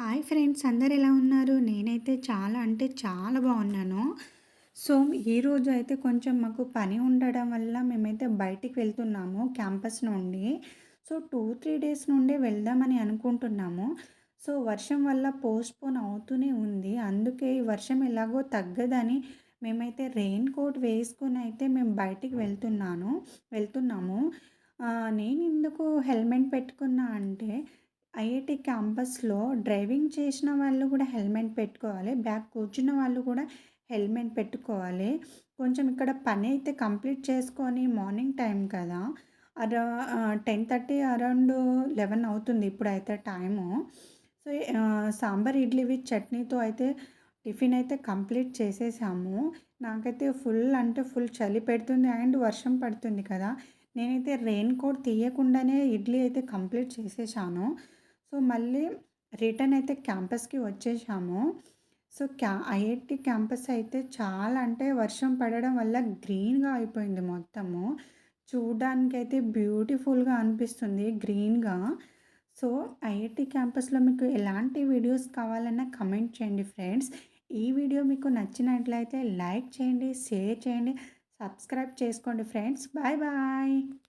Hi friends, అందరు ఎలా ఉన్నారు? నేనైతే చాలా అంటే చాలా బాగున్నాను. సో, ఈరోజు అయితే కొంచెం మాకు పని ఉండడం వల్ల మేమైతే బయటికి వెళ్తున్నాము క్యాంపస్ నుండి. సో, 2, 3 డేస్ నుండే వెళ్దామని అనుకుంటున్నాము. సో, వర్షం వల్ల పోస్ట్‌పోన్ అవుతూనే ఉంది. అందుకే ఈ వర్షం ఎలాగో తగ్గదని మేమైతే రెయిన్ కోట్ వేసుకొని అయితే మేము బయటికి వెళ్తున్నాము. నేనెందుకు హెల్మెట్ పెట్టుకున్నా అంటే ఐఐటీ క్యాంపస్‌లో డ్రైవింగ్ చేసిన వాళ్ళు కూడా హెల్మెట్ పెట్టుకోవాలి. బ్యాక్ కూర్చున్న వాళ్ళు కూడా హెల్మెట్ పెట్టుకోవాలి. కొంచెం ఇక్కడ పని అయితే కంప్లీట్ చేసుకొని మార్నింగ్ టైం కదా! 10:30 అరౌండ్ 11 అవుతుంది ఇప్పుడైతే time. So, sambar, idli with చట్నీతో అయితే టిఫిన్ అయితే కంప్లీట్ చేసేసాము. నాకైతే ఫుల్ అంటే ఫుల్ చలి పెడుతుంది అండ్ వర్షం పడుతుంది కదా! నేనైతే రెయిన్ కోట్ తీయకుండానే ఇడ్లీ అయితే కంప్లీట్ చేసేసాను. సో, మళ్ళీ రిటర్న్ అయితే క్యాంపస్‌కి వచ్చేసాము. సో, ఐఐటీ క్యాంపస్ అయితే చాలా అంటే వర్షం పడడం వల్ల గ్రీన్‌గా అయిపోయింది మొత్తము. చూడ్డానికైతే బ్యూటిఫుల్‌గా అనిపిస్తుంది గ్రీన్‌గా. సో, ఐఐటీ క్యాంపస్‌లో మీకు ఎలాంటి వీడియోస్ కావాలన్నా కమెంట్ చేయండి ఫ్రెండ్స్. ఈ వీడియో మీకు నచ్చినట్లయితే లైక్ చేయండి, షేర్ చేయండి, సబ్స్క్రైబ్ చేసుకోండి ఫ్రెండ్స్. Bye bye.